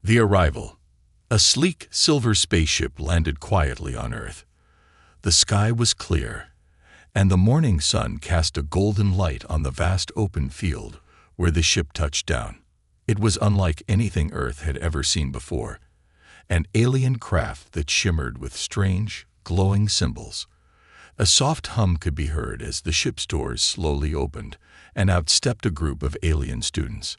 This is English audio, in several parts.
The arrival. A sleek silver spaceship landed quietly on Earth. The sky was clear, and the morning sun cast a golden light on the vast open field where the ship touched down. It was unlike anything Earth had ever seen before, an alien craft that shimmered with strange, glowing symbols. A soft hum could be heard as the ship's doors slowly opened, and out stepped a group of alien students.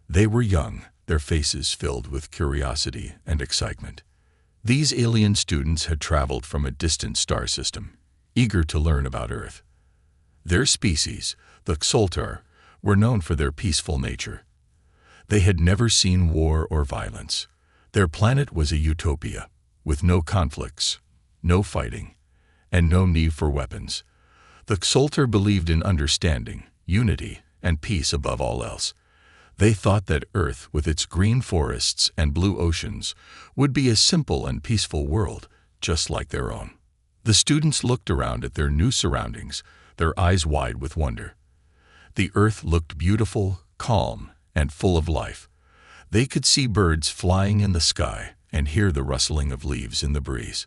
They were young, their faces filled with curiosity and excitement. These alien students had traveled from a distant star system, eager to learn about Earth. Their species, the Xoltar, were known for their peaceful nature. They had never seen war or violence. Their planet was a utopia, with no conflicts, no fighting, and no need for weapons. The Xoltar believed in understanding, unity, and peace above all else. They thought that Earth, with its green forests and blue oceans, would be a simple and peaceful world, just like their own. The students looked around at their new surroundings, their eyes wide with wonder. The Earth looked beautiful, calm, and full of life. They could see birds flying in the sky and hear the rustling of leaves in the breeze.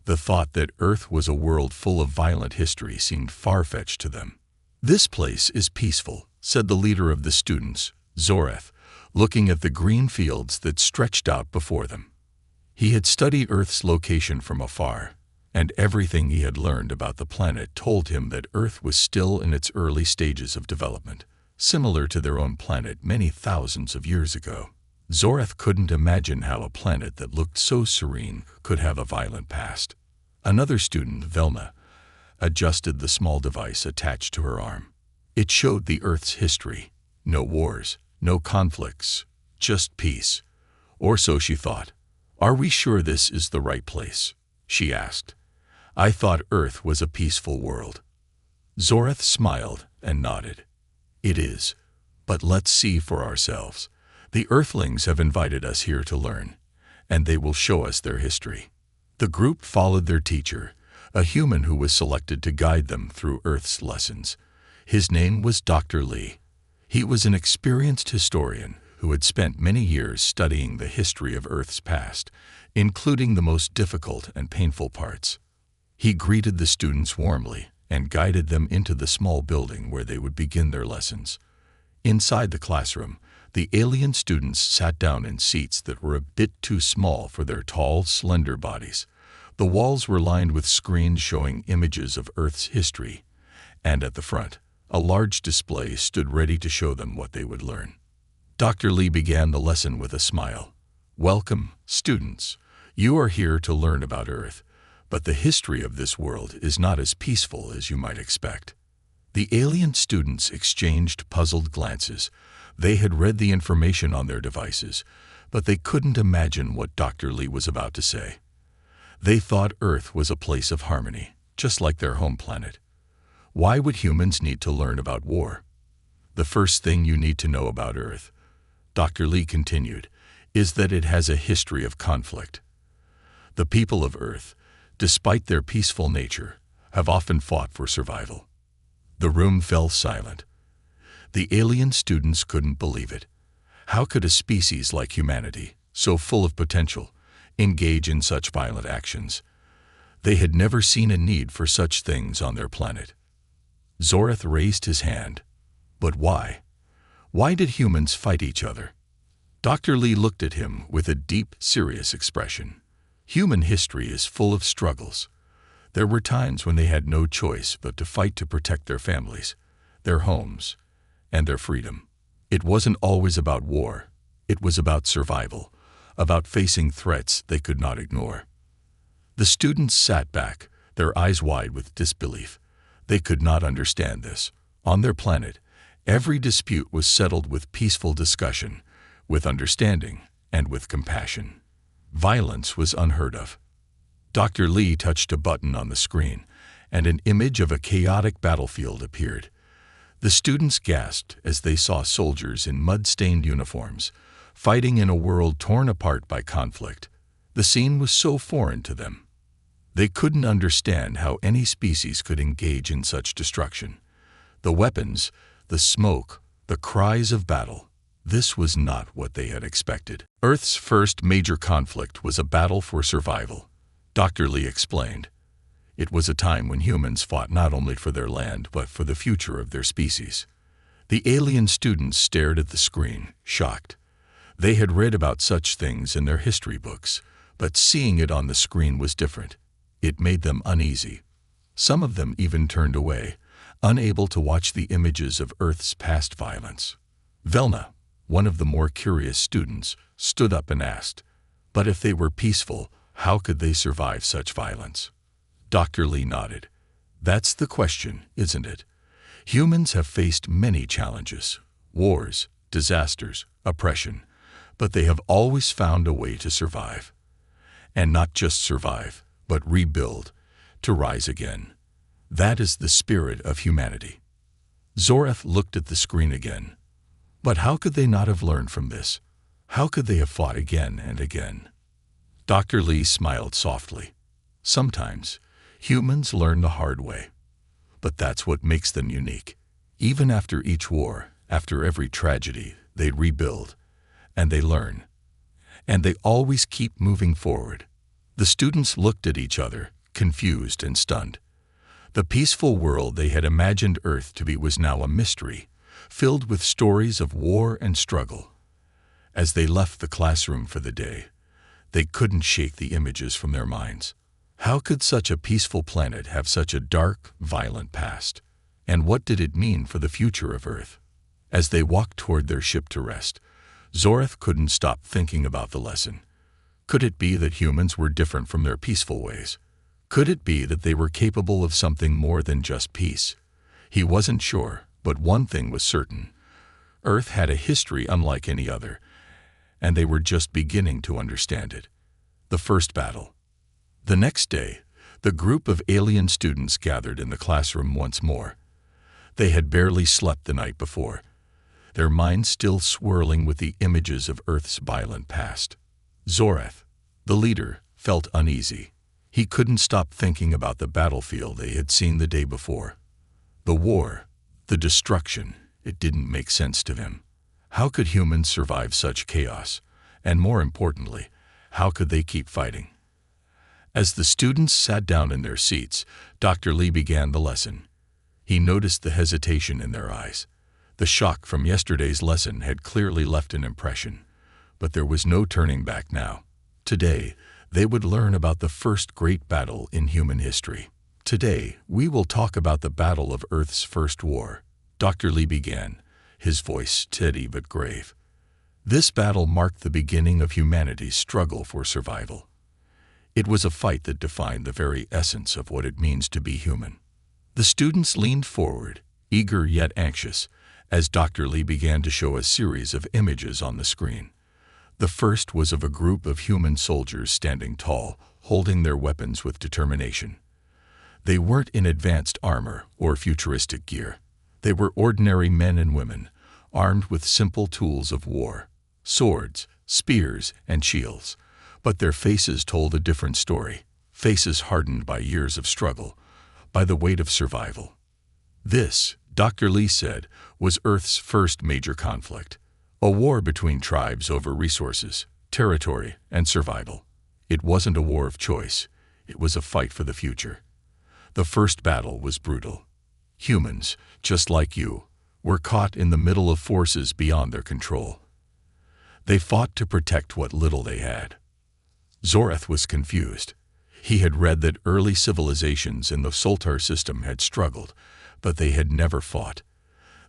The thought that Earth was a world full of violent history seemed far-fetched to them. "This place is peaceful," said the leader of the students, Zoreth, looking at the green fields that stretched out before them. He had studied Earth's location from afar, and everything he had learned about the planet told him that Earth was still in its early stages of development, similar to their own planet many thousands of years ago. Zoreth couldn't imagine how a planet that looked so serene could have a violent past. Another student, Velma, adjusted the small device attached to her arm. It showed the Earth's history. No wars, no conflicts, just peace. Or so she thought. "Are we sure this is the right place?" she asked. "I thought Earth was a peaceful world." Zoreth smiled and nodded. "It is, but let's see for ourselves. The Earthlings have invited us here to learn, and they will show us their history." The group followed their teacher, a human who was selected to guide them through Earth's lessons. His name was Dr. Lee. He was an experienced historian who had spent many years studying the history of Earth's past, including the most difficult and painful parts. He greeted the students warmly and guided them into the small building where they would begin their lessons. Inside the classroom, the alien students sat down in seats that were a bit too small for their tall, slender bodies. The walls were lined with screens showing images of Earth's history, and at the front, a large display stood ready to show them what they would learn. Dr. Lee began the lesson with a smile. "Welcome, students. You are here to learn about Earth, but the history of this world is not as peaceful as you might expect." The alien students exchanged puzzled glances. They had read the information on their devices, but they couldn't imagine what Dr. Lee was about to say. They thought Earth was a place of harmony, just like their home planet. Why would humans need to learn about war? "The first thing you need to know about Earth," Dr. Lee continued, "is that it has a history of conflict. The people of Earth, despite their peaceful nature, have often fought for survival." The room fell silent. The alien students couldn't believe it. How could a species like humanity, so full of potential, engage in such violent actions? They had never seen a need for such things on their planet. Zoreth raised his hand. "But why? Why did humans fight each other?" Dr. Lee looked at him with a deep, serious expression. "Human history is full of struggles. There were times when they had no choice but to fight to protect their families, their homes, and their freedom. It wasn't always about war. It was about survival, about facing threats they could not ignore." The students sat back, their eyes wide with disbelief. They could not understand this. On their planet, every dispute was settled with peaceful discussion, with understanding, and with compassion. Violence was unheard of. Dr. Lee touched a button on the screen, and an image of a chaotic battlefield appeared. The students gasped as they saw soldiers in mud-stained uniforms, fighting in a world torn apart by conflict. The scene was so foreign to them. They couldn't understand how any species could engage in such destruction. The weapons, the smoke, the cries of battle. This was not what they had expected. Earth's first major conflict was a battle for survival, Dr. Lee explained. It was a time when humans fought not only for their land but for the future of their species. The alien students stared at the screen, shocked. They had read about such things in their history books, but seeing it on the screen was different. It made them uneasy. Some of them even turned away, unable to watch the images of Earth's past violence. Velna, one of the more curious students, stood up and asked, "But if they were peaceful, how could they survive such violence?" Dr. Lee nodded. "That's the question, isn't it? Humans have faced many challenges, wars, disasters, oppression, but they have always found a way to survive. And not just survive, but rebuild, to rise again. That is the spirit of humanity." Zorath looked at the screen again. But how could they not have learned from this? How could they have fought again and again? Dr. Lee smiled softly. Sometimes, humans learn the hard way. But that's what makes them unique. Even after each war, after every tragedy, they rebuild, and they learn. And they always keep moving forward. The students looked at each other, confused and stunned. The peaceful world they had imagined Earth to be was now a mystery, filled with stories of war and struggle. As they left the classroom for the day, they couldn't shake the images from their minds. How could such a peaceful planet have such a dark, violent past? And what did it mean for the future of Earth? As they walked toward their ship to rest, Zorath couldn't stop thinking about the lesson. Could it be that humans were different from their peaceful ways? Could it be that they were capable of something more than just peace? He wasn't sure, but one thing was certain. Earth had a history unlike any other, and they were just beginning to understand it. The first battle. The next day, the group of alien students gathered in the classroom once more. They had barely slept the night before, their minds still swirling with the images of Earth's violent past. Zorath, the leader, felt uneasy. He couldn't stop thinking about the battlefield they had seen the day before. The war, the destruction, it didn't make sense to him. How could humans survive such chaos? And more importantly, how could they keep fighting? As the students sat down in their seats, Dr. Lee began the lesson. He noticed the hesitation in their eyes. The shock from yesterday's lesson had clearly left an impression, but there was no turning back now. Today, they would learn about the first great battle in human history. Today, we will talk about the battle of Earth's first war. Dr. Lee began, his voice steady but grave. This battle marked the beginning of humanity's struggle for survival. It was a fight that defined the very essence of what it means to be human. The students leaned forward, eager yet anxious, as Dr. Lee began to show a series of images on the screen. The first was of a group of human soldiers standing tall, holding their weapons with determination. They weren't in advanced armor or futuristic gear. They were ordinary men and women, armed with simple tools of war, swords, spears, and shields. But their faces told a different story, faces hardened by years of struggle, by the weight of survival. This, Dr. Lee said, was Earth's first major conflict. A war between tribes over resources, territory, and survival. It wasn't a war of choice. It was a fight for the future. The first battle was brutal. Humans, just like you, were caught in the middle of forces beyond their control. They fought to protect what little they had. Zorath was confused. He had read that early civilizations in the Solar system had struggled, but they had never fought.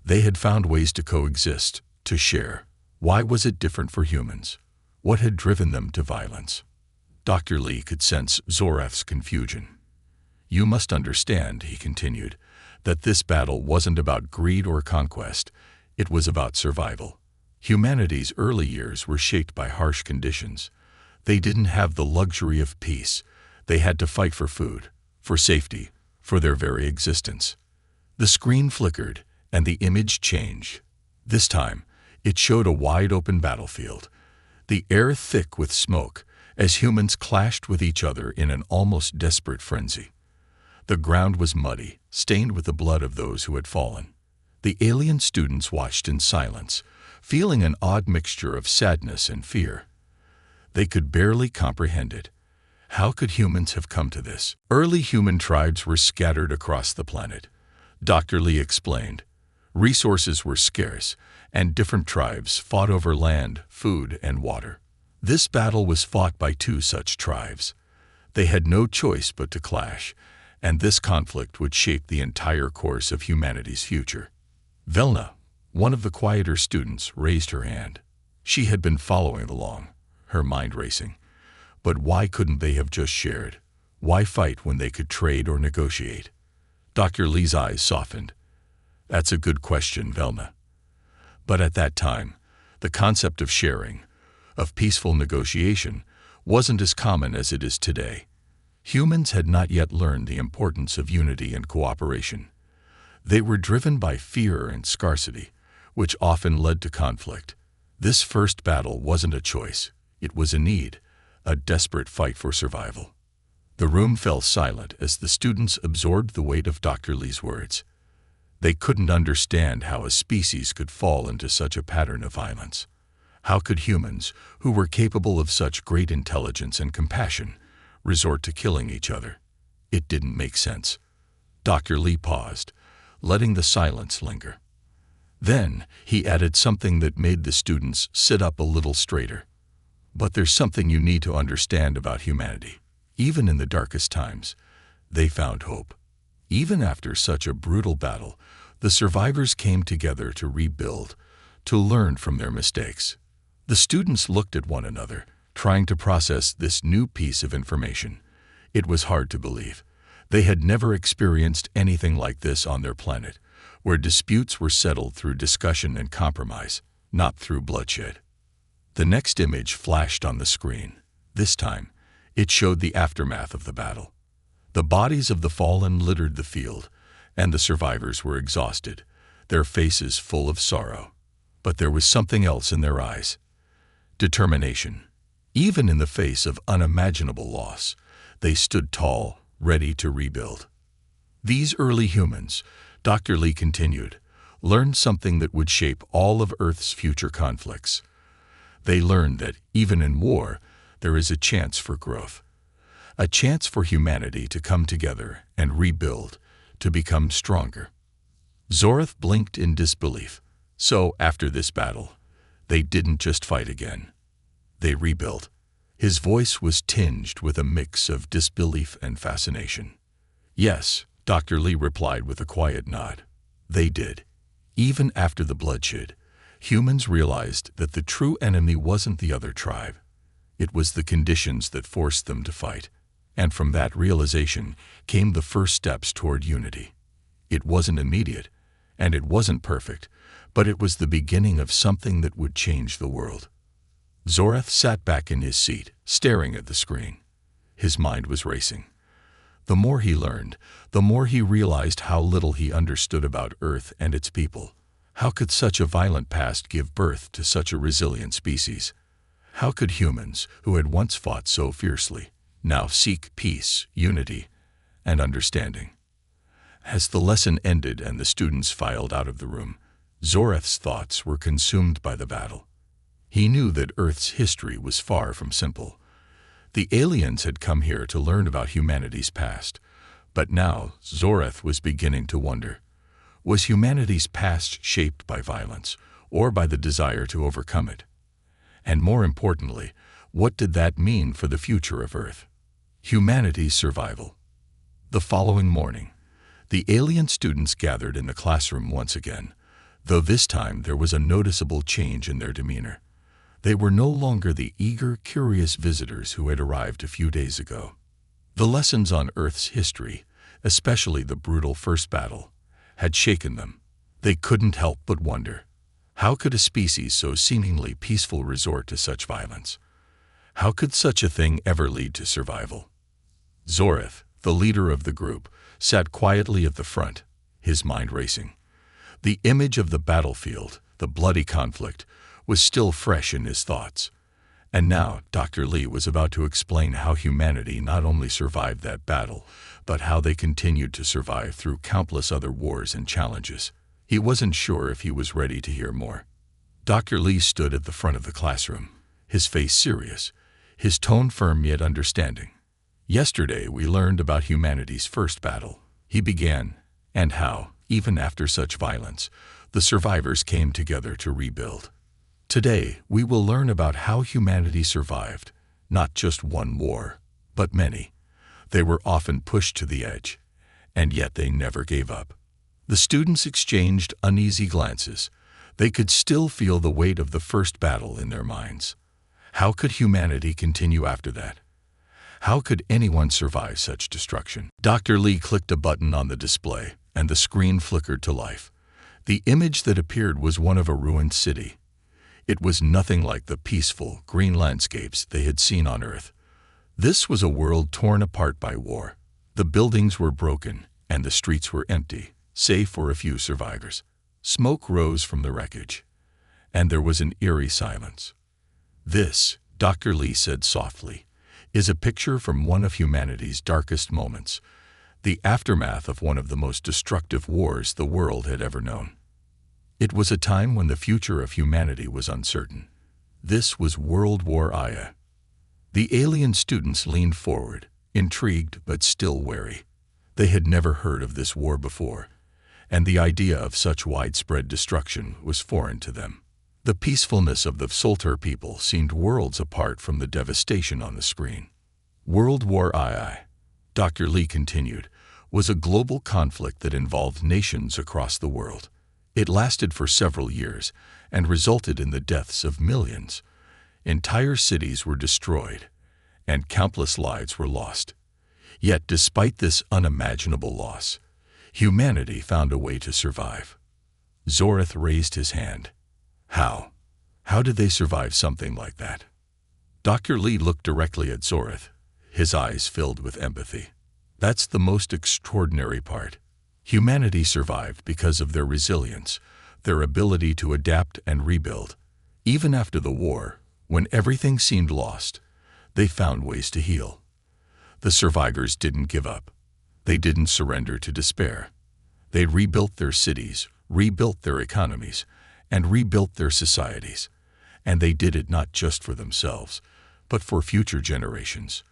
They had found ways to coexist, to share. Why was it different for humans? What had driven them to violence? Dr. Lee could sense Zorath's confusion. "You must understand," he continued, "that this battle wasn't about greed or conquest. It was about survival. Humanity's early years were shaped by harsh conditions. They didn't have the luxury of peace. They had to fight for food, for safety, for their very existence." The screen flickered, and the image changed. This time, it showed a wide-open battlefield, the air thick with smoke, as humans clashed with each other in an almost desperate frenzy. The ground was muddy, stained with the blood of those who had fallen. The alien students watched in silence, feeling an odd mixture of sadness and fear. They could barely comprehend it. How could humans have come to this? Early human tribes were scattered across the planet. Dr. Lee explained. Resources were scarce, and different tribes fought over land, food, and water. This battle was fought by two such tribes. They had no choice but to clash, and this conflict would shape the entire course of humanity's future. Velna, one of the quieter students, raised her hand. She had been following along, her mind racing. But why couldn't they have just shared? Why fight when they could trade or negotiate? Dr. Lee's eyes softened. That's a good question, Velna. But at that time, the concept of sharing, of peaceful negotiation, wasn't as common as it is today. Humans had not yet learned the importance of unity and cooperation. They were driven by fear and scarcity, which often led to conflict. This first battle wasn't a choice. It was a need, a desperate fight for survival. The room fell silent as the students absorbed the weight of Dr. Lee's words. They couldn't understand how a species could fall into such a pattern of violence. How could humans, who were capable of such great intelligence and compassion, resort to killing each other? It didn't make sense. Dr. Lee paused, letting the silence linger. Then he added something that made the students sit up a little straighter. But there's something you need to understand about humanity. Even in the darkest times, they found hope. Even after such a brutal battle, the survivors came together to rebuild, to learn from their mistakes. The students looked at one another, trying to process this new piece of information. It was hard to believe. They had never experienced anything like this on their planet, where disputes were settled through discussion and compromise, not through bloodshed. The next image flashed on the screen. This time, it showed the aftermath of the battle. The bodies of the fallen littered the field, and the survivors were exhausted, their faces full of sorrow. But there was something else in their eyes. Determination. Even in the face of unimaginable loss, they stood tall, ready to rebuild. These early humans, Dr. Lee continued, learned something that would shape all of Earth's future conflicts. They learned that, even in war, there is a chance for growth. A chance for humanity to come together and rebuild, to become stronger. Zorath blinked in disbelief. So, after this battle, they didn't just fight again. They rebuilt. His voice was tinged with a mix of disbelief and fascination. Yes, Dr. Lee replied with a quiet nod. They did. Even after the bloodshed, humans realized that the true enemy wasn't the other tribe. It was the conditions that forced them to fight. And from that realization came the first steps toward unity. It wasn't immediate, and it wasn't perfect, but it was the beginning of something that would change the world. Zorath sat back in his seat, staring at the screen. His mind was racing. The more he learned, the more he realized how little he understood about Earth and its people. How could such a violent past give birth to such a resilient species? How could humans, who had once fought so fiercely, now seek peace, unity, and understanding? As the lesson ended and the students filed out of the room, Zorath's thoughts were consumed by the battle. He knew that Earth's history was far from simple. The aliens had come here to learn about humanity's past, but now Zorath was beginning to wonder, was humanity's past shaped by violence, or by the desire to overcome it? And more importantly, what did that mean for the future of Earth? Humanity's survival. The following morning, the alien students gathered in the classroom once again, though this time there was a noticeable change in their demeanor. They were no longer the eager, curious visitors who had arrived a few days ago. The lessons on Earth's history, especially the brutal first battle, had shaken them. They couldn't help but wonder, how could a species so seemingly peaceful resort to such violence? How could such a thing ever lead to survival? Zorath, the leader of the group, sat quietly at the front, his mind racing. The image of the battlefield, the bloody conflict, was still fresh in his thoughts. And now Dr. Lee was about to explain how humanity not only survived that battle, but how they continued to survive through countless other wars and challenges. He wasn't sure if he was ready to hear more. Dr. Lee stood at the front of the classroom, his face serious, his tone firm yet understanding. Yesterday we learned about humanity's first battle. He began, and how, even after such violence, the survivors came together to rebuild. Today we will learn about how humanity survived, not just one war, but many. They were often pushed to the edge, and yet they never gave up. The students exchanged uneasy glances. They could still feel the weight of the first battle in their minds. How could humanity continue after that? How could anyone survive such destruction? Dr. Lee clicked a button on the display, and the screen flickered to life. The image that appeared was one of a ruined city. It was nothing like the peaceful, green landscapes they had seen on Earth. This was a world torn apart by war. The buildings were broken, and the streets were empty, save for a few survivors. Smoke rose from the wreckage, and there was an eerie silence. This, Dr. Lee said softly, is a picture from one of humanity's darkest moments, the aftermath of one of the most destructive wars the world had ever known. It was a time when the future of humanity was uncertain. This was World War I. The alien students leaned forward, intrigued but still wary. They had never heard of this war before, and the idea of such widespread destruction was foreign to them. The peacefulness of the Solter people seemed worlds apart from the devastation on the screen. World War I, Dr. Lee continued, was a global conflict that involved nations across the world. It lasted for several years and resulted in the deaths of millions. Entire cities were destroyed, and countless lives were lost. Yet despite this unimaginable loss, humanity found a way to survive. Zorith raised his hand. How? How did they survive something like that? Dr. Lee looked directly at Zorith, his eyes filled with empathy. That's the most extraordinary part. Humanity survived because of their resilience, their ability to adapt and rebuild. Even after the war, when everything seemed lost, they found ways to heal. The survivors didn't give up. They didn't surrender to despair. They rebuilt their cities, rebuilt their economies, and rebuilt their societies. And they did it not just for themselves, but for future generations.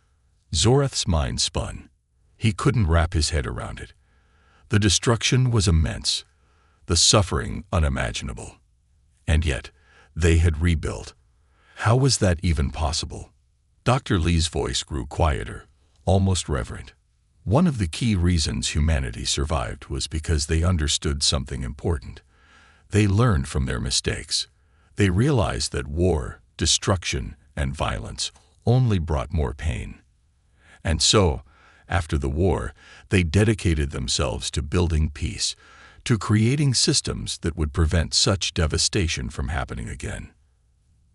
Zorith's mind spun. He couldn't wrap his head around it. The destruction was immense, the suffering unimaginable. And yet, they had rebuilt. How was that even possible? Dr. Lee's voice grew quieter, almost reverent. One of the key reasons humanity survived was because they understood something important. They learned from their mistakes. They realized that war, destruction, and violence only brought more pain. And so, after the war, they dedicated themselves to building peace, to creating systems that would prevent such devastation from happening again.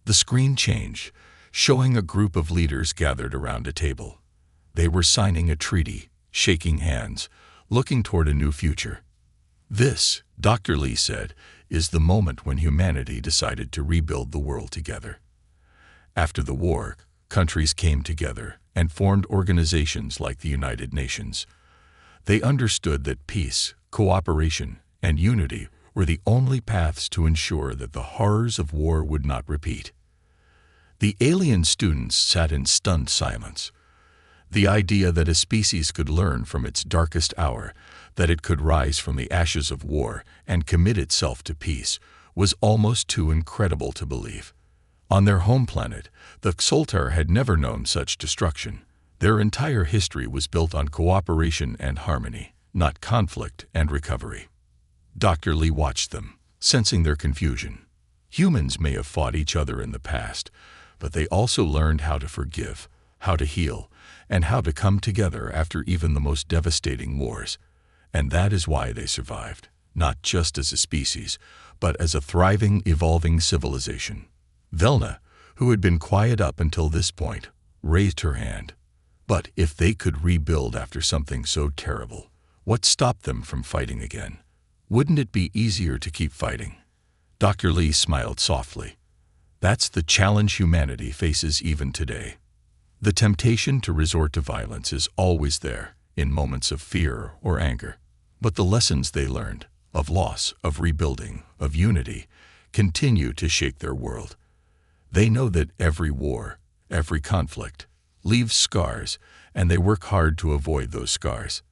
The screen changed, showing a group of leaders gathered around a table. They were signing a treaty, shaking hands, looking toward a new future. This, Dr. Lee said, is the moment when humanity decided to rebuild the world together. After the war, countries came together and formed organizations like the United Nations. They understood that peace, cooperation, and unity were the only paths to ensure that the horrors of war would not repeat. The alien students sat in stunned silence. The idea that a species could learn from its darkest hour, that it could rise from the ashes of war and commit itself to peace, was almost too incredible to believe. On their home planet, the Xoltar had never known such destruction. Their entire history was built on cooperation and harmony, not conflict and recovery. Dr. Lee watched them, sensing their confusion. Humans may have fought each other in the past, but they also learned how to forgive, how to heal, and how to come together after even the most devastating wars. And that is why they survived, not just as a species, but as a thriving, evolving civilization. Velna, who had been quiet up until this point, raised her hand. But if they could rebuild after something so terrible, what stopped them from fighting again? Wouldn't it be easier to keep fighting? Dr. Lee smiled softly. That's the challenge humanity faces even today. The temptation to resort to violence is always there, in moments of fear or anger. But the lessons they learned, of loss, of rebuilding, of unity, continue to shake their world. They know that every war, every conflict, leaves scars, and they work hard to avoid those scars.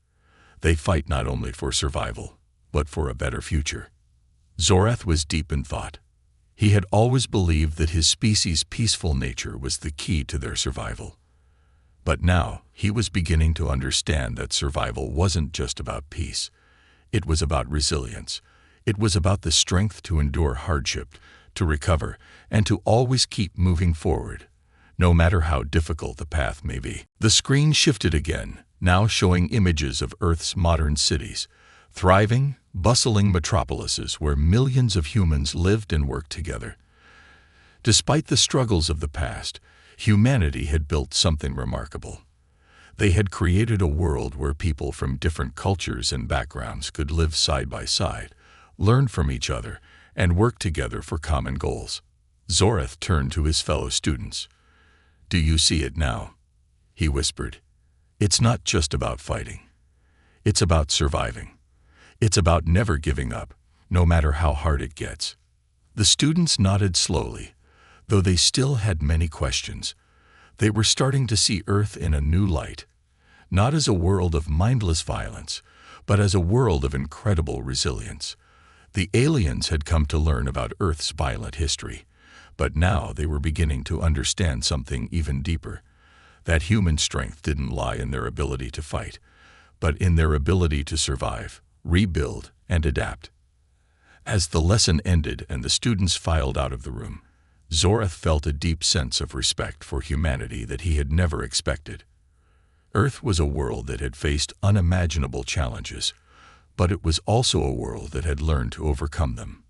They fight not only for survival, but for a better future. Zorath was deep in thought. He had always believed that his species' peaceful nature was the key to their survival. But now he was beginning to understand that survival wasn't just about peace. It was about resilience. It was about the strength to endure hardship, to recover, and to always keep moving forward, no matter how difficult the path may be. The screen shifted again, now showing images of Earth's modern cities, thriving, bustling metropolises where millions of humans lived and worked together. Despite the struggles of the past, humanity had built something remarkable. They had created a world where people from different cultures and backgrounds could live side by side, learn from each other, and work together for common goals. Zorath turned to his fellow students. "Do you see it now?" he whispered. "It's not just about fighting. It's about surviving. It's about never giving up, no matter how hard it gets." The students nodded slowly, though they still had many questions. They were starting to see Earth in a new light, not as a world of mindless violence, but as a world of incredible resilience. The aliens had come to learn about Earth's violent history, but now they were beginning to understand something even deeper. That human strength didn't lie in their ability to fight, but in their ability to survive, rebuild, and adapt. As the lesson ended and the students filed out of the room, Zorath felt a deep sense of respect for humanity that he had never expected. Earth was a world that had faced unimaginable challenges, but it was also a world that had learned to overcome them.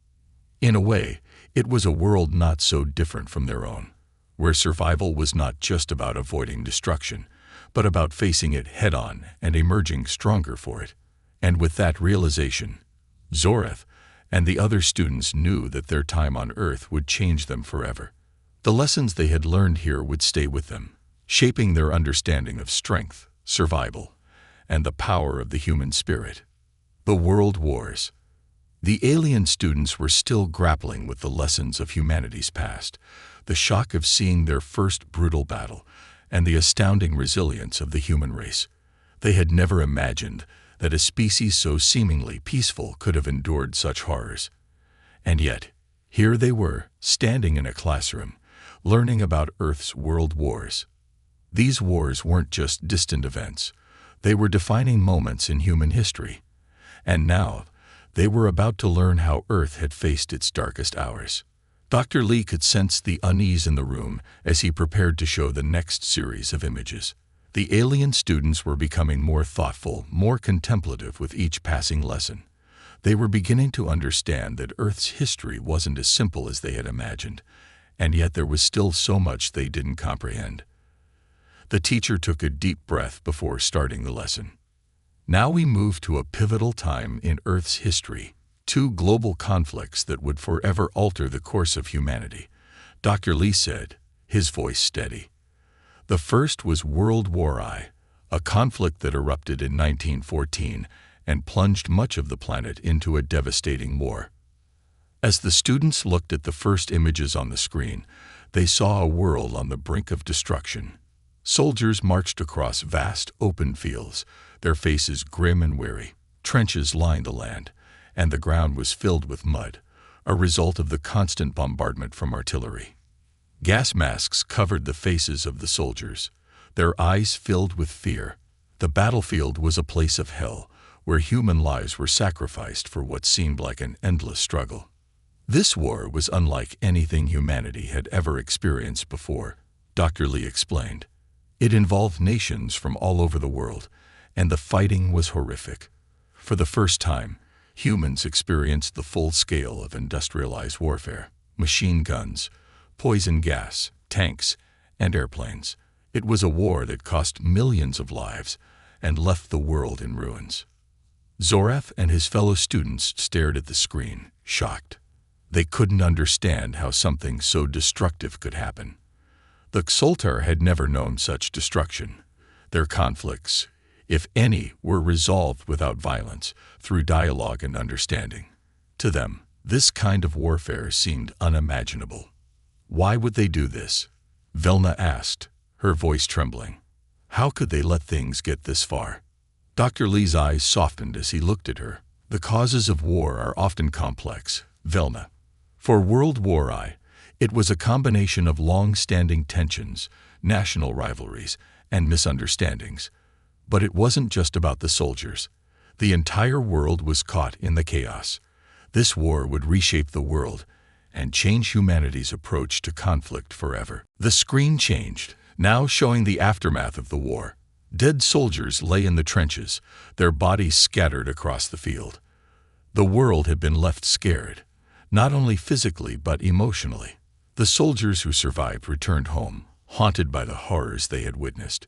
In a way, it was a world not so different from their own, where survival was not just about avoiding destruction, but about facing it head-on and emerging stronger for it. And with that realization, Zorath and the other students knew that their time on Earth would change them forever. The lessons they had learned here would stay with them, shaping their understanding of strength, survival, and the power of the human spirit. The World Wars. The alien students were still grappling with the lessons of humanity's past, the shock of seeing their first brutal battle, and the astounding resilience of the human race. They had never imagined that a species so seemingly peaceful could have endured such horrors. And yet, here they were, standing in a classroom, learning about Earth's world wars. These wars weren't just distant events. They were defining moments in human history. And now, they were about to learn how Earth had faced its darkest hours. Dr. Lee could sense the unease in the room as he prepared to show the next series of images. The alien students were becoming more thoughtful, more contemplative with each passing lesson. They were beginning to understand that Earth's history wasn't as simple as they had imagined, and yet there was still so much they didn't comprehend. The teacher took a deep breath before starting the lesson. Now we move to a pivotal time in Earth's history, two global conflicts that would forever alter the course of humanity, Dr. Lee said, his voice steady. The first was World War I, a conflict that erupted in 1914 and plunged much of the planet into a devastating war. As the students looked at the first images on the screen, they saw a world on the brink of destruction. Soldiers marched across vast, open fields, their faces grim and weary. Trenches lined the land, and the ground was filled with mud, a result of the constant bombardment from artillery. Gas masks covered the faces of the soldiers, their eyes filled with fear. The battlefield was a place of hell, where human lives were sacrificed for what seemed like an endless struggle. This war was unlike anything humanity had ever experienced before, Dr. Lee explained. It involved nations from all over the world, and the fighting was horrific. For the first time, humans experienced the full scale of industrialized warfare: machine guns, poison gas, tanks, and airplanes. It was a war that cost millions of lives and left the world in ruins. Zorath and his fellow students stared at the screen, shocked. They couldn't understand how something so destructive could happen. The Xoltar had never known such destruction. Their conflicts, if any, were resolved without violence, through dialogue and understanding. To them, This kind of warfare seemed unimaginable. Why would they do this? Velna asked, her voice trembling. How could they let things get this far? Dr. Lee's eyes softened as he looked at her. The causes of war are often complex, Velna. For World War I, it was a combination of long-standing tensions, national rivalries, and misunderstandings. But it wasn't just about the soldiers. The entire world was caught in the chaos. This war would reshape the world and change humanity's approach to conflict forever. The screen changed, now showing the aftermath of the war. Dead soldiers lay in the trenches, their bodies scattered across the field. The world had been left scared, not only physically but emotionally. The soldiers who survived returned home, haunted by the horrors they had witnessed.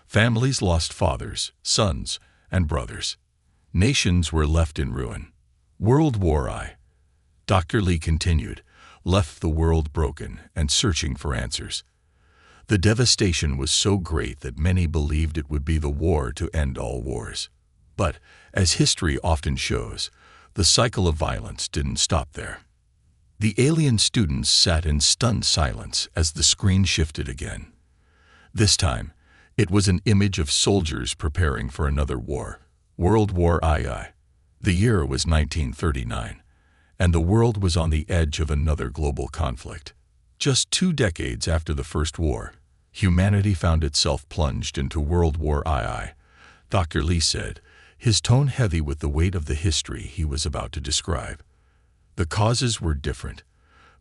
Families lost fathers, sons, and brothers. Nations were left in ruin. World War I, Dr. Lee continued, left the world broken and searching for answers. The devastation was so great that many believed it would be the war to end all wars. But, as history often shows, the cycle of violence didn't stop there. The alien students sat in stunned silence as the screen shifted again. This time, it was an image of soldiers preparing for another war, World War II. The year was 1939, and the world was on the edge of another global conflict. Just 2 decades after the First War, humanity found itself plunged into World War II, Dr. Lee said, his tone heavy with the weight of the history he was about to describe. The causes were different,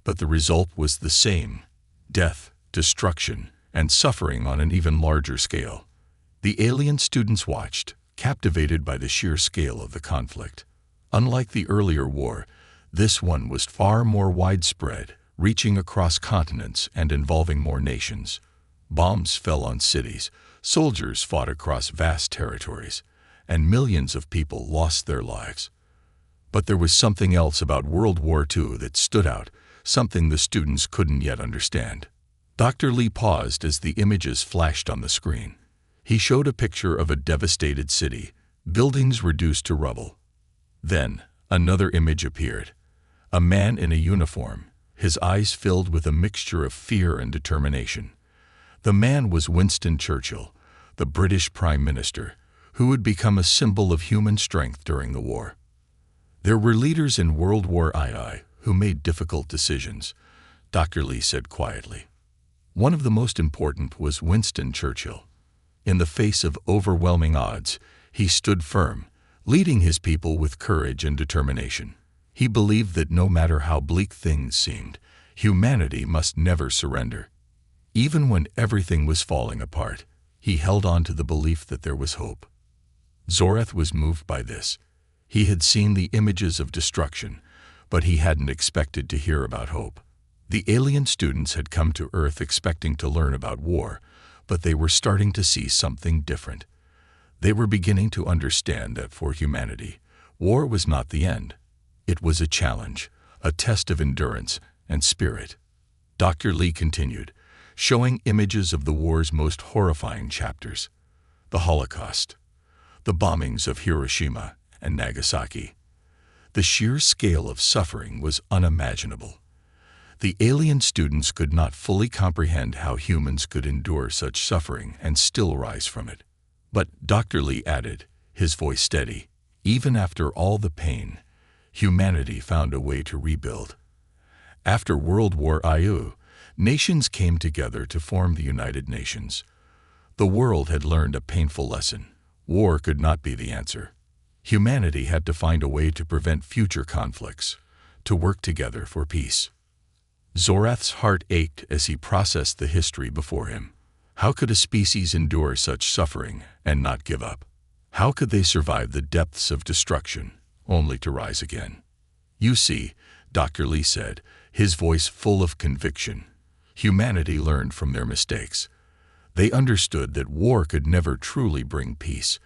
but the result was the same: death, destruction, and suffering on an even larger scale. The alien students watched, captivated by the sheer scale of the conflict. Unlike the earlier war, this one was far more widespread, reaching across continents and involving more nations. Bombs fell on cities, soldiers fought across vast territories, and millions of people lost their lives. But there was something else about World War II that stood out, something the students couldn't yet understand. Dr. Lee paused as the images flashed on the screen. He showed a picture of a devastated city, buildings reduced to rubble. Then, another image appeared. A man in a uniform, his eyes filled with a mixture of fear and determination. The man was Winston Churchill, the British Prime Minister, who would become a symbol of human strength during the war. There were leaders in World War II who made difficult decisions, Dr. Lee said quietly. One of the most important was Winston Churchill. In the face of overwhelming odds, he stood firm, leading his people with courage and determination. He believed that no matter how bleak things seemed, humanity must never surrender. Even when everything was falling apart, he held on to the belief that there was hope. Zorath was moved by this. He had seen the images of destruction, but he hadn't expected to hear about hope. The alien students had come to Earth expecting to learn about war, but they were starting to see something different. They were beginning to understand that for humanity, war was not the end. It was a challenge, a test of endurance and spirit. Dr. Lee continued, showing images of the war's most horrifying chapters: the Holocaust, the bombings of Hiroshima and Nagasaki. The sheer scale of suffering was unimaginable. The alien students could not fully comprehend how humans could endure such suffering and still rise from it. But Dr. Lee added, his voice steady, even after all the pain, humanity found a way to rebuild. After World War II, nations came together to form the United Nations. The world had learned a painful lesson. War could not be the answer. Humanity had to find a way to prevent future conflicts, to work together for peace. Zorath's heart ached as he processed the history before him. How could a species endure such suffering and not give up? How could they survive the depths of destruction, only to rise again? You see, Dr. Lee said, his voice full of conviction, humanity learned from their mistakes. They understood that war could never truly bring peace.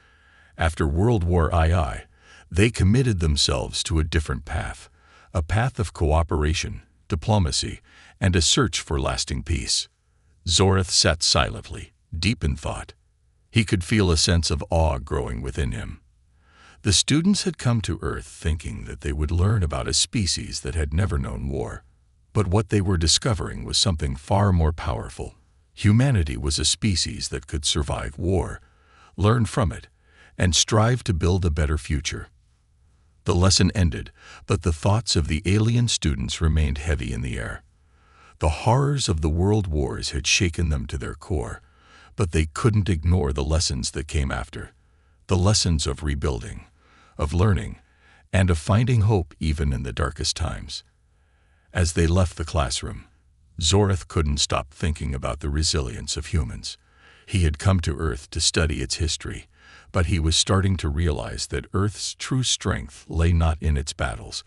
After World War II, they committed themselves to a different path, a path of cooperation, diplomacy, and a search for lasting peace. Zorath sat silently, deep in thought. He could feel a sense of awe growing within him. The students had come to Earth thinking that they would learn about a species that had never known war. But what they were discovering was something far more powerful. Humanity was a species that could survive war, learn from it, and strive to build a better future. The lesson ended, but the thoughts of the alien students remained heavy in the air. The horrors of the world wars had shaken them to their core, but they couldn't ignore the lessons that came after. The lessons of rebuilding, of learning, and of finding hope even in the darkest times. As they left the classroom, Zorath couldn't stop thinking about the resilience of humans. He had come to Earth to study its history, but he was starting to realize that Earth's true strength lay not in its battles,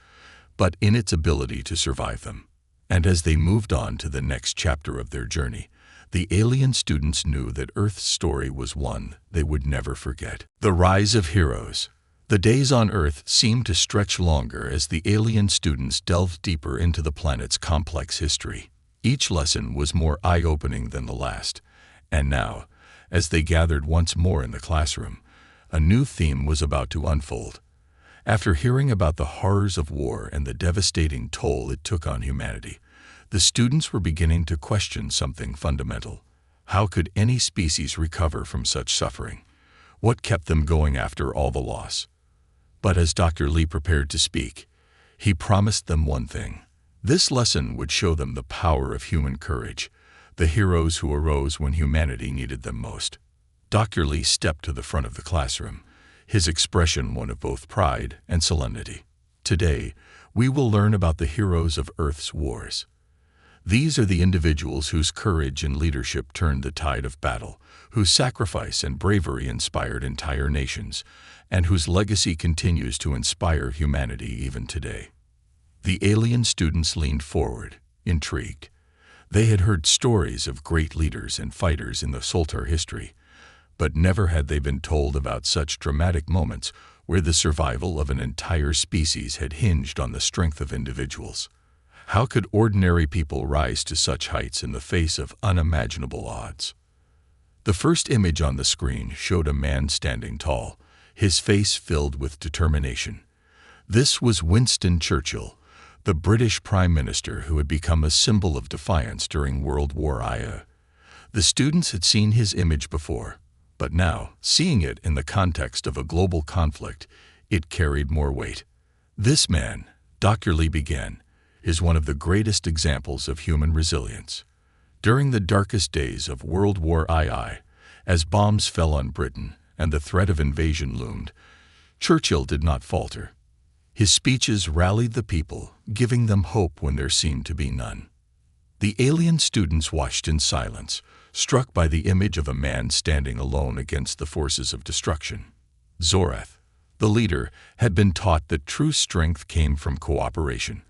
but in its ability to survive them. And as they moved on to the next chapter of their journey, the alien students knew that Earth's story was one they would never forget. The rise of heroes. The days on Earth seemed to stretch longer as the alien students delved deeper into the planet's complex history. Each lesson was more eye-opening than the last, and now, as they gathered once more in the classroom, a new theme was about to unfold. After hearing about the horrors of war and the devastating toll it took on humanity, the students were beginning to question something fundamental. How could any species recover from such suffering? What kept them going after all the loss? But as Dr. Lee prepared to speak, he promised them one thing. This lesson would show them the power of human courage, the heroes who arose when humanity needed them most. Dr. Lee stepped to the front of the classroom, his expression one of both pride and solemnity. Today, we will learn about the heroes of Earth's wars. These are the individuals whose courage and leadership turned the tide of battle, whose sacrifice and bravery inspired entire nations, and whose legacy continues to inspire humanity even today. The alien students leaned forward, intrigued. They had heard stories of great leaders and fighters in the Soltar history, but never had they been told about such dramatic moments where the survival of an entire species had hinged on the strength of individuals. How could ordinary people rise to such heights in the face of unimaginable odds? The first image on the screen showed a man standing tall, his face filled with determination. This was Winston Churchill, the British Prime Minister who had become a symbol of defiance during World War I. The students had seen his image before, but now, seeing it in the context of a global conflict, it carried more weight. This man, Dr. Lee began, is one of the greatest examples of human resilience. During the darkest days of World War II, as bombs fell on Britain and the threat of invasion loomed, Churchill did not falter. His speeches rallied the people, giving them hope when there seemed to be none. The alien students watched in silence, struck by the image of a man standing alone against the forces of destruction. Zorath, the leader, had been taught that true strength came from cooperation,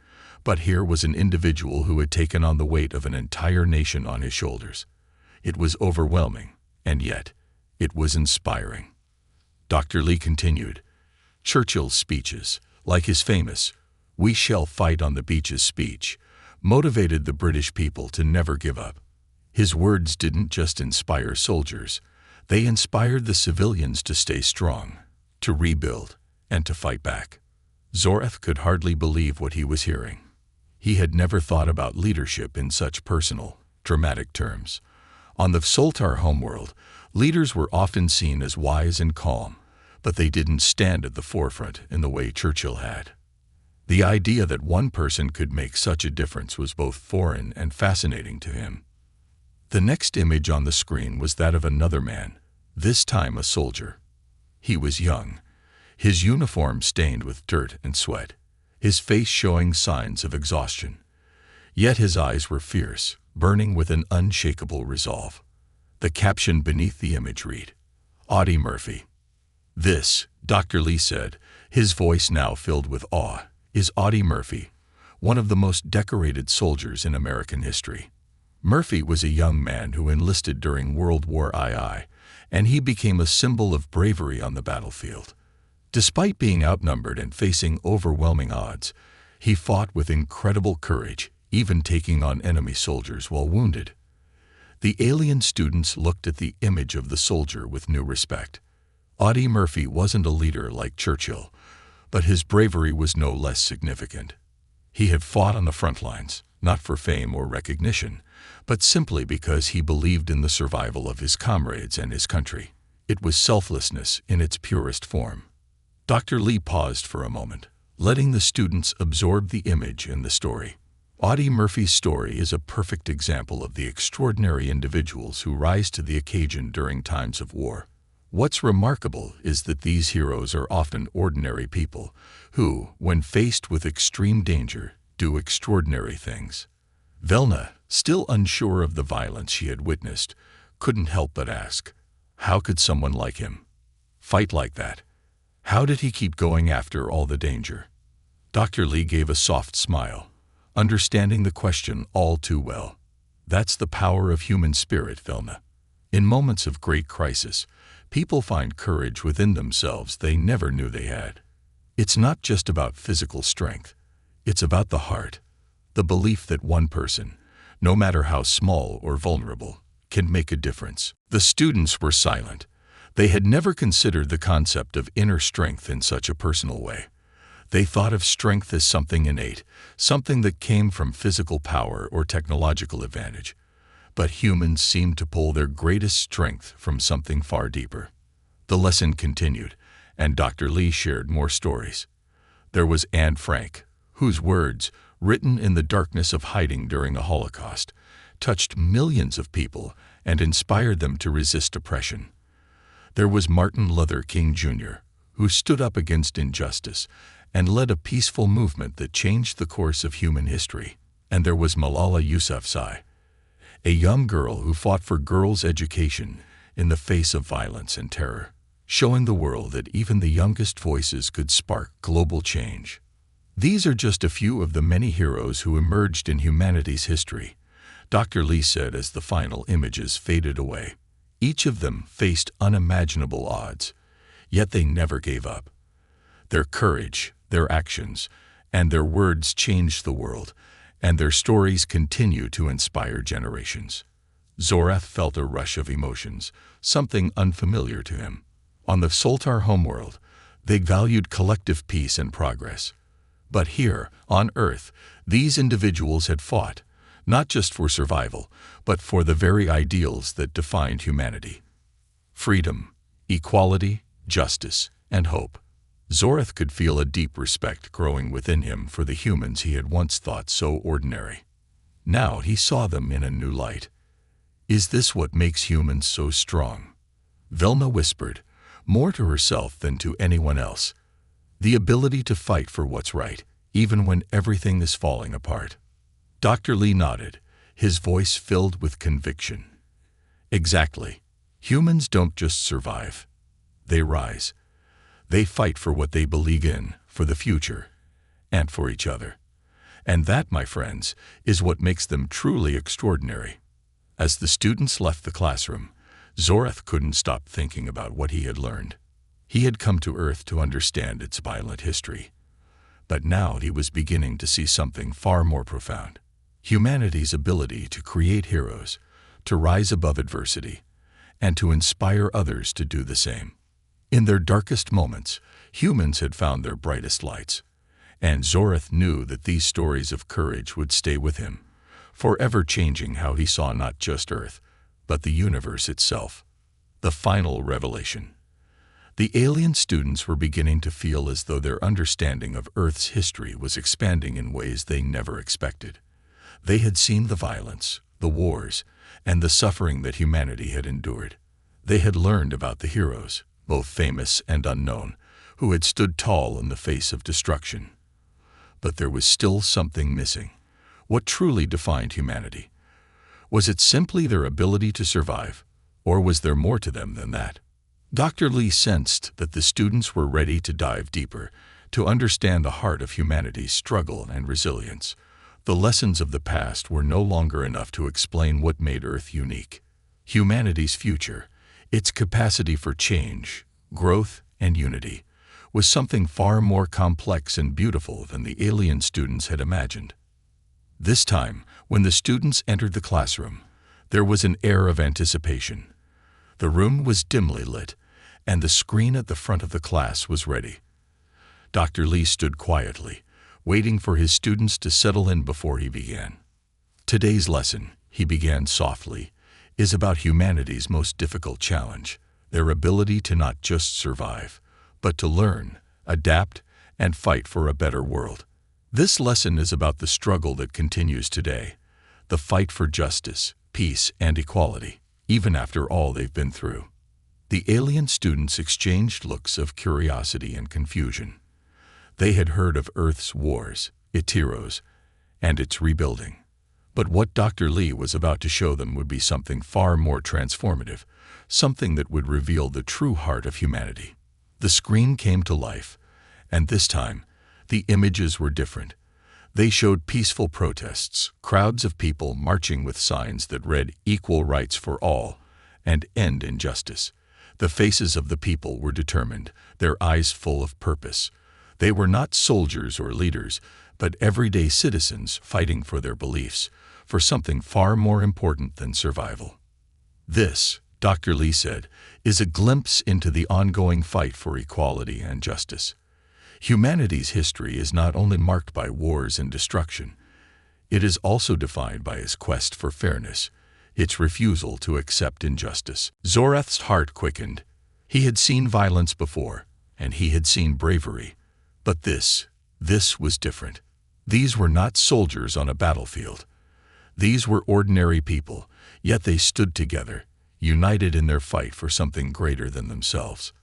but here was an individual who had taken on the weight of an entire nation on his shoulders. It was overwhelming, and yet it was inspiring. Dr. Lee continued, Churchill's speeches, like his famous "We shall fight on the beaches" speech, motivated the British people to never give up. His words didn't just inspire soldiers, they inspired the civilians to stay strong, to rebuild, and to fight back. Zorath could hardly believe what he was hearing. He had never thought about leadership in such personal, dramatic terms. On the Soltar homeworld, leaders were often seen as wise and calm, but they didn't stand at the forefront in the way Churchill had. The idea that one person could make such a difference was both foreign and fascinating to him. The next image on the screen was that of another man, this time a soldier. He was young, his uniform stained with dirt and sweat, his face showing signs of exhaustion. Yet his eyes were fierce, burning with an unshakable resolve. The caption beneath the image read, Audie Murphy. This, Dr. Lee said, his voice now filled with awe, is Audie Murphy, one of the most decorated soldiers in American history. Murphy was a young man who enlisted during World War II, and he became a symbol of bravery on the battlefield. Despite being outnumbered and facing overwhelming odds, he fought with incredible courage, even taking on enemy soldiers while wounded. The alien students looked at the image of the soldier with new respect. Audie Murphy wasn't a leader like Churchill, but his bravery was no less significant. He had fought on the front lines, not for fame or recognition, but simply because he believed in the survival of his comrades and his country. It was selflessness in its purest form. Dr. Lee paused for a moment, letting the students absorb the image in the story. Audie Murphy's story is a perfect example of the extraordinary individuals who rise to the occasion during times of war. What's remarkable is that these heroes are often ordinary people who, when faced with extreme danger, do extraordinary things. Velna, still unsure of the violence she had witnessed, couldn't help but ask, how could someone like him fight like that? How did he keep going after all the danger? Dr. Lee gave a soft smile, understanding the question all too well. That's the power of human spirit, Velna. In moments of great crisis, people find courage within themselves they never knew they had. It's not just about physical strength. It's about the heart, the belief that one person, no matter how small or vulnerable, can make a difference. The students were silent. They had never considered the concept of inner strength in such a personal way. They thought of strength as something innate, something that came from physical power or technological advantage. But humans seemed to pull their greatest strength from something far deeper. The lesson continued, and Dr. Lee shared more stories. There was Anne Frank, whose words, written in the darkness of hiding during the Holocaust, touched millions of people and inspired them to resist oppression. There was Martin Luther King Jr., who stood up against injustice and led a peaceful movement that changed the course of human history. And there was Malala Yousafzai, a young girl who fought for girls' education in the face of violence and terror, showing the world that even the youngest voices could spark global change. These are just a few of the many heroes who emerged in humanity's history, Dr. Lee said as the final images faded away. Each of them faced unimaginable odds, yet they never gave up. Their courage, their actions, and their words changed the world, and their stories continue to inspire generations. Zorath felt a rush of emotions, something unfamiliar to him. On the Soltar homeworld, they valued collective peace and progress. But here, on Earth, these individuals had fought, not just for survival, but for the very ideals that defined humanity. Freedom, equality, justice, and hope. Zorath could feel a deep respect growing within him for the humans he had once thought so ordinary. Now he saw them in a new light. Is this what makes humans so strong? Velna whispered, more to herself than to anyone else. The ability to fight for what's right, even when everything is falling apart. Dr. Lee nodded, his voice filled with conviction. Exactly. Humans don't just survive. They rise. They fight for what they believe in, for the future, and for each other. And that, my friends, is what makes them truly extraordinary. As the students left the classroom, Zorath couldn't stop thinking about what he had learned. He had come to Earth to understand its violent history. But now he was beginning to see something far more profound. Humanity's ability to create heroes, to rise above adversity, and to inspire others to do the same. In their darkest moments, humans had found their brightest lights, and Zorath knew that these stories of courage would stay with him, forever changing how he saw not just Earth, but the universe itself. The final revelation. The alien students were beginning to feel as though their understanding of Earth's history was expanding in ways they never expected. They had seen the violence, the wars, and the suffering that humanity had endured. They had learned about the heroes, both famous and unknown, who had stood tall in the face of destruction. But there was still something missing. What truly defined humanity? Was it simply their ability to survive, or was there more to them than that? Dr. Lee sensed that the students were ready to dive deeper, to understand the heart of humanity's struggle and resilience. The lessons of the past were no longer enough to explain what made Earth unique. Humanity's future, its capacity for change, growth, and unity, was something far more complex and beautiful than the alien students had imagined. This time, when the students entered the classroom, there was an air of anticipation. The room was dimly lit, and the screen at the front of the class was ready. Dr. Lee stood quietly, waiting for his students to settle in before he began. Today's lesson, he began softly, is about humanity's most difficult challenge, their ability to not just survive, but to learn, adapt, and fight for a better world. This lesson is about the struggle that continues today, the fight for justice, peace, and equality, even after all they've been through. The alien students exchanged looks of curiosity and confusion. They had heard of Earth's wars, its heroes, and its rebuilding. But what Dr. Lee was about to show them would be something far more transformative, something that would reveal the true heart of humanity. The screen came to life, and this time, the images were different. They showed peaceful protests, crowds of people marching with signs that read "Equal rights for all" and "End injustice." The faces of the people were determined, their eyes full of purpose. They were not soldiers or leaders, but everyday citizens fighting for their beliefs, for something far more important than survival. This, Dr. Lee said, is a glimpse into the ongoing fight for equality and justice. Humanity's history is not only marked by wars and destruction, it is also defined by its quest for fairness, its refusal to accept injustice. Zorath's heart quickened. He had seen violence before, and he had seen bravery. But this was different. These were not soldiers on a battlefield. These were ordinary people, yet they stood together, united in their fight for something greater than themselves.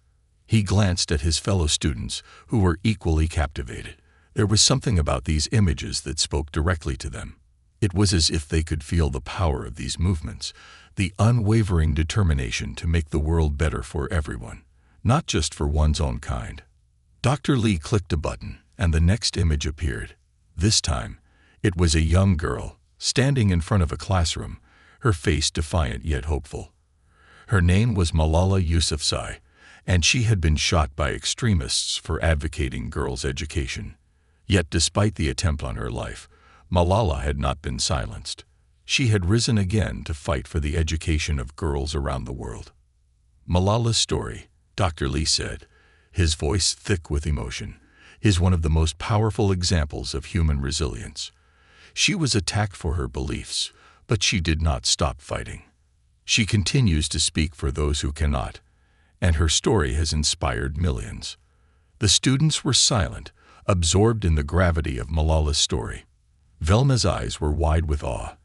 He glanced at his fellow students, who were equally captivated. There was something about these images that spoke directly to them. It was as if they could feel the power of these movements, the unwavering determination to make the world better for everyone, not just for one's own kind. Dr. Lee clicked a button, and the next image appeared. This time, it was a young girl, standing in front of a classroom, her face defiant yet hopeful. Her name was Malala Yousafzai, and she had been shot by extremists for advocating girls' education. Yet despite the attempt on her life, Malala had not been silenced. She had risen again to fight for the education of girls around the world. Malala's story, Dr. Lee said, his voice thick with emotion, is one of the most powerful examples of human resilience. She was attacked for her beliefs, but she did not stop fighting. She continues to speak for those who cannot, and her story has inspired millions. The students were silent, absorbed in the gravity of Malala's story. Velma's eyes were wide with awe,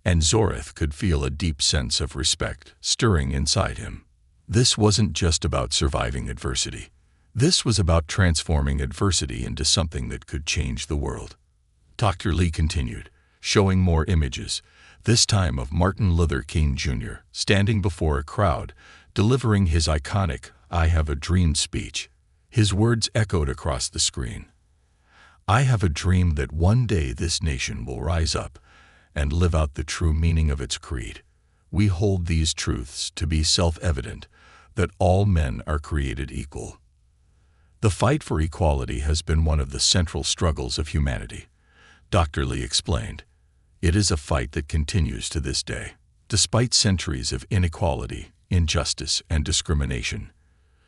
and Zorath could feel a deep sense of respect stirring inside him. This wasn't just about surviving adversity. This was about transforming adversity into something that could change the world. Dr. Lee continued, showing more images, this time of Martin Luther King Jr. standing before a crowd, delivering his iconic "I Have a Dream" speech. His words echoed across the screen. "I have a dream that one day this nation will rise up and live out the true meaning of its creed. We hold these truths to be self-evident, that all men are created equal." The fight for equality has been one of the central struggles of humanity, Dr. Lee explained. It is a fight that continues to this day. Despite centuries of inequality, injustice, and discrimination,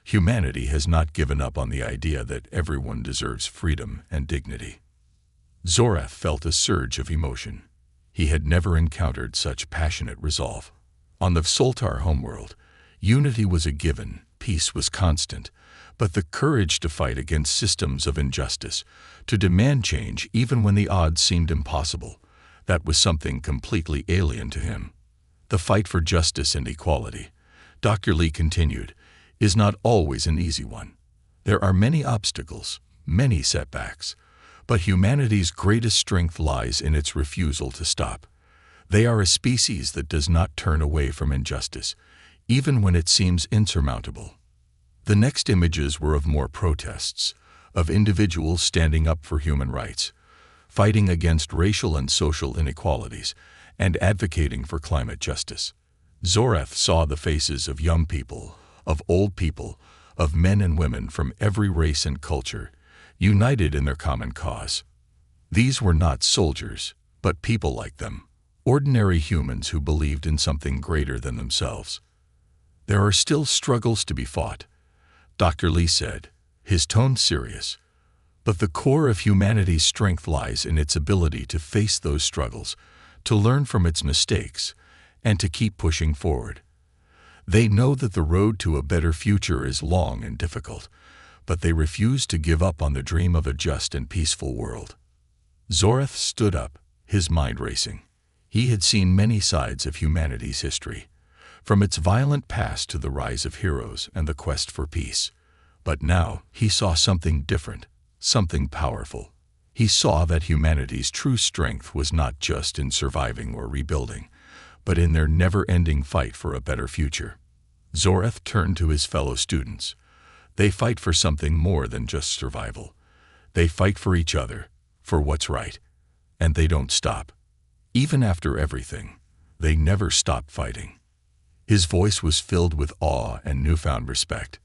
humanity has not given up on the idea that everyone deserves freedom and dignity. Zorath felt a surge of emotion. He had never encountered such passionate resolve. On the Soltar homeworld, unity was a given, peace was constant, but the courage to fight against systems of injustice, to demand change even when the odds seemed impossible, that was something completely alien to him. The fight for justice and equality, Dr. Lee continued, is not always an easy one. There are many obstacles, many setbacks, but humanity's greatest strength lies in its refusal to stop. They are a species that does not turn away from injustice, even when it seems insurmountable. The next images were of more protests, of individuals standing up for human rights, fighting against racial and social inequalities, and advocating for climate justice. Zorath saw the faces of young people, of old people, of men and women from every race and culture, united in their common cause. These were not soldiers, but people like them, ordinary humans who believed in something greater than themselves. There are still struggles to be fought, Dr. Lee said, his tone serious. But the core of humanity's strength lies in its ability to face those struggles, to learn from its mistakes, and to keep pushing forward. They know that the road to a better future is long and difficult, but they refuse to give up on the dream of a just and peaceful world. Zorath stood up, his mind racing. He had seen many sides of humanity's history, from its violent past to the rise of heroes and the quest for peace. But now he saw something different, something powerful. He saw that humanity's true strength was not just in surviving or rebuilding, but in their never-ending fight for a better future. Zorath turned to his fellow students. They fight for something more than just survival. They fight for each other, for what's right. And they don't stop. Even after everything, they never stop fighting. His voice was filled with awe and newfound respect.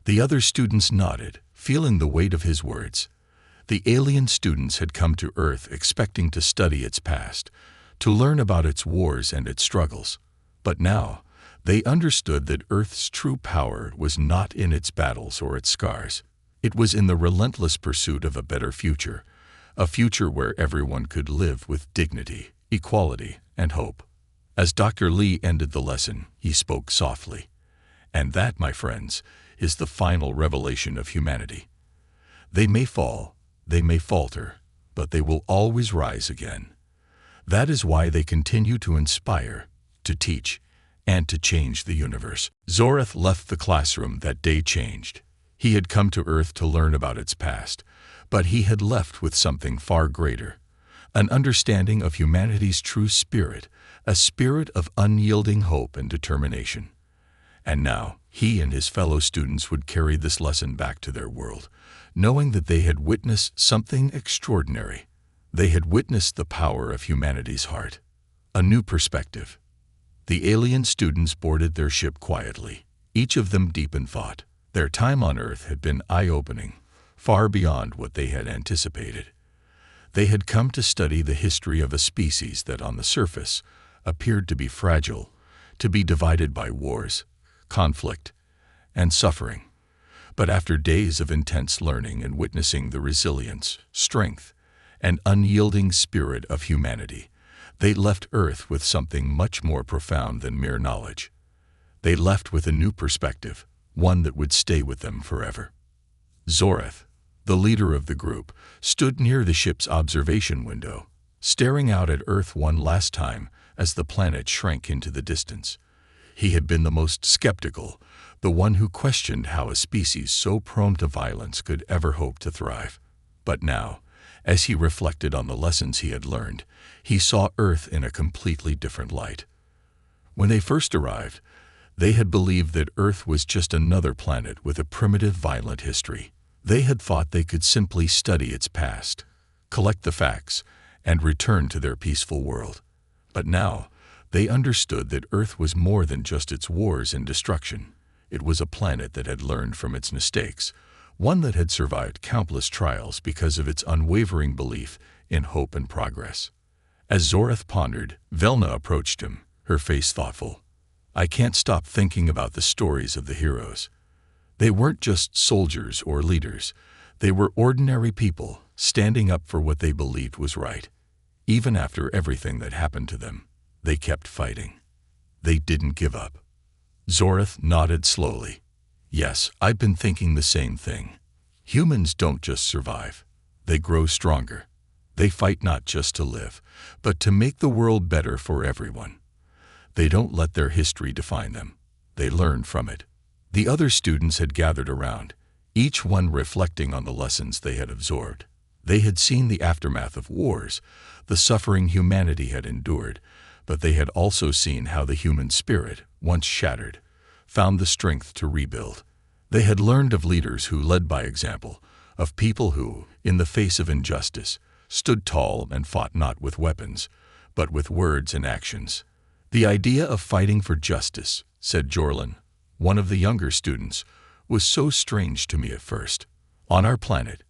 The other students nodded, feeling the weight of his words. The alien students had come to Earth expecting to study its past, to learn about its wars and its struggles. But now, they understood that Earth's true power was not in its battles or its scars. It was in the relentless pursuit of a better future, a future where everyone could live with dignity, equality, and hope. As Dr. Lee ended the lesson, he spoke softly. And that, my friends, is the final revelation of humanity. They may fall, they may falter, but they will always rise again. That is why they continue to inspire, to teach, and to change the universe. Zorath left the classroom that day changed. He had come to Earth to learn about its past, but he had left with something far greater, an understanding of humanity's true spirit, a spirit of unyielding hope and determination. And now, he and his fellow students would carry this lesson back to their world, knowing that they had witnessed something extraordinary. They had witnessed the power of humanity's heart, a new perspective. The alien students boarded their ship quietly, each of them deep in thought. Their time on Earth had been eye-opening, far beyond what they had anticipated. They had come to study the history of a species that on the surface appeared to be fragile, to be divided by wars, conflict, and suffering. But after days of intense learning and witnessing the resilience, strength, and unyielding spirit of humanity, they left Earth with something much more profound than mere knowledge. They left with a new perspective, one that would stay with them forever. Zorath, the leader of the group, stood near the ship's observation window, staring out at Earth one last time as the planet shrank into the distance. He had been the most skeptical, the one who questioned how a species so prone to violence could ever hope to thrive. But now, as he reflected on the lessons he had learned, he saw Earth in a completely different light. When they first arrived, they had believed that Earth was just another planet with a primitive, violent history. They had thought they could simply study its past, collect the facts, and return to their peaceful world. But now, they understood that Earth was more than just its wars and destruction. It was a planet that had learned from its mistakes, one that had survived countless trials because of its unwavering belief in hope and progress. As Zorath pondered, Velna approached him, her face thoughtful. "I can't stop thinking about the stories of the heroes. They weren't just soldiers or leaders. They were ordinary people, standing up for what they believed was right. Even after everything that happened to them, they kept fighting. They didn't give up." Zorath nodded slowly. "Yes, I've been thinking the same thing. Humans don't just survive. They grow stronger. They fight not just to live, but to make the world better for everyone. They don't let their history define them. They learn from it." The other students had gathered around, each one reflecting on the lessons they had absorbed. They had seen the aftermath of wars, the suffering humanity had endured, but they had also seen how the human spirit, once shattered, found the strength to rebuild. They had learned of leaders who led by example, of people who, in the face of injustice, stood tall and fought not with weapons, but with words and actions. "The idea of fighting for justice," said Jorlin, one of the younger students, "was so strange to me at first. On our planet,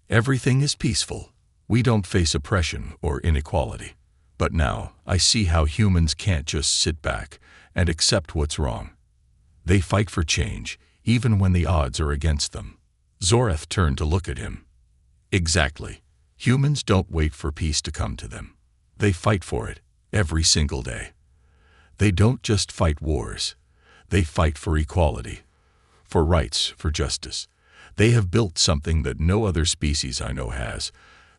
everything is peaceful. We don't face oppression or inequality. But now I see how humans can't just sit back and accept what's wrong. They fight for change, even when the odds are against them. Zorath turned to look at him. Exactly. Humans don't wait for peace to come to them. They fight for it, every single day. They don't just fight wars. They fight for equality, for rights, for justice. They have built something that no other species I know has,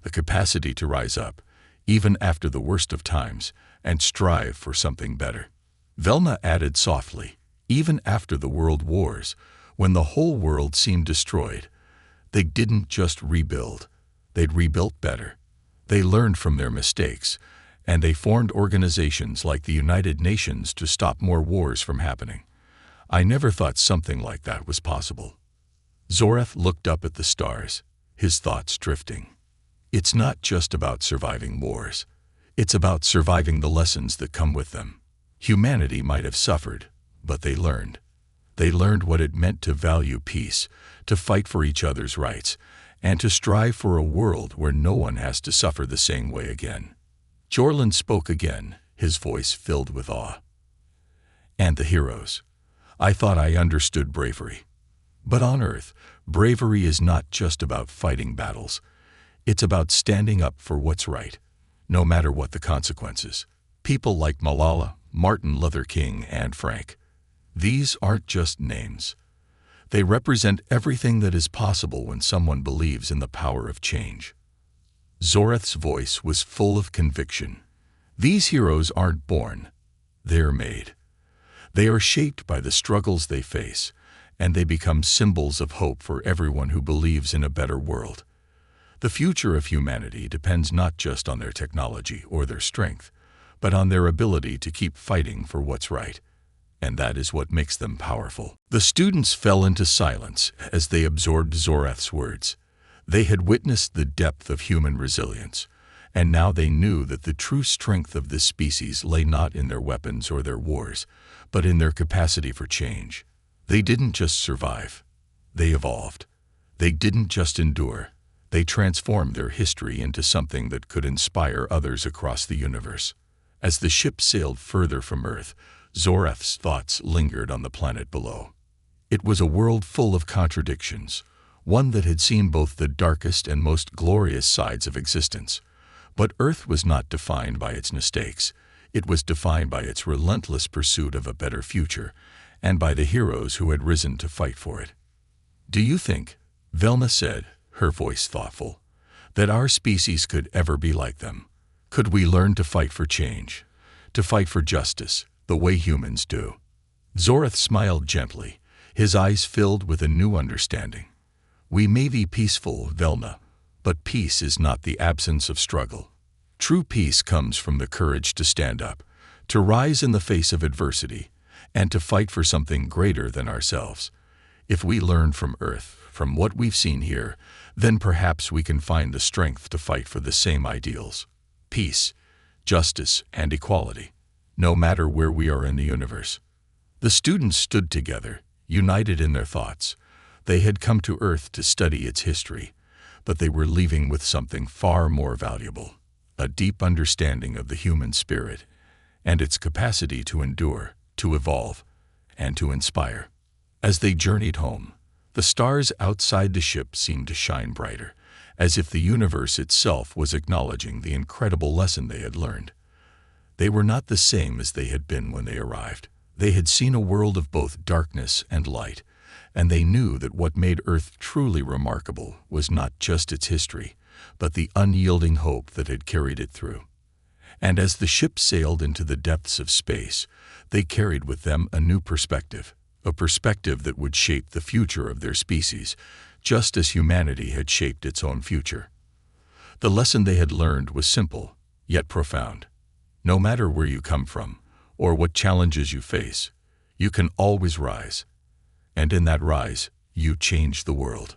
the capacity to rise up, even after the worst of times, and strive for something better. Velma added softly, even after the world wars, when the whole world seemed destroyed, they didn't just rebuild, they'd rebuilt better. They learned from their mistakes, and they formed organizations like the United Nations to stop more wars from happening. I never thought something like that was possible. Zorath looked up at the stars, his thoughts drifting. It's not just about surviving wars. It's about surviving the lessons that come with them. Humanity might have suffered, but they learned. They learned what it meant to value peace, to fight for each other's rights, and to strive for a world where no one has to suffer the same way again. Jorlin spoke again, his voice filled with awe. And the heroes. I thought I understood bravery. But on Earth, bravery is not just about fighting battles. It's about standing up for what's right, no matter what the consequences. People like Malala, Martin Luther King, and Frank. These aren't just names. They represent everything that is possible when someone believes in the power of change. Zorath's voice was full of conviction. These heroes aren't born. They're made. They are shaped by the struggles they face, and they become symbols of hope for everyone who believes in a better world. The future of humanity depends not just on their technology or their strength, but on their ability to keep fighting for what's right. And that is what makes them powerful. The students fell into silence as they absorbed Zorath's words. They had witnessed the depth of human resilience, and now they knew that the true strength of this species lay not in their weapons or their wars, but in their capacity for change. They didn't just survive. They evolved. They didn't just endure. They transformed their history into something that could inspire others across the universe. As the ship sailed further from Earth, Zorath's thoughts lingered on the planet below. It was a world full of contradictions, one that had seen both the darkest and most glorious sides of existence. But Earth was not defined by its mistakes. It was defined by its relentless pursuit of a better future, and by the heroes who had risen to fight for it. Do you think, Velma said, her voice thoughtful, that our species could ever be like them? Could we learn to fight for change, to fight for justice, the way humans do? Zorath smiled gently, his eyes filled with a new understanding. We may be peaceful, Velma, but peace is not the absence of struggle. True peace comes from the courage to stand up, to rise in the face of adversity, and to fight for something greater than ourselves. If we learn from Earth, from what we've seen here, then perhaps we can find the strength to fight for the same ideals. Peace, justice, and equality, no matter where we are in the universe. The students stood together, united in their thoughts. They had come to Earth to study its history, but they were leaving with something far more valuable, a deep understanding of the human spirit and its capacity to endure, to evolve, and to inspire. As they journeyed home, the stars outside the ship seemed to shine brighter, as if the universe itself was acknowledging the incredible lesson they had learned. They were not the same as they had been when they arrived. They had seen a world of both darkness and light, and they knew that what made Earth truly remarkable was not just its history, but the unyielding hope that had carried it through. And as the ship sailed into the depths of space, they carried with them a new perspective, a perspective that would shape the future of their species, just as humanity had shaped its own future. The lesson they had learned was simple, yet profound. No matter where you come from, or what challenges you face, you can always rise. And in that rise, you change the world.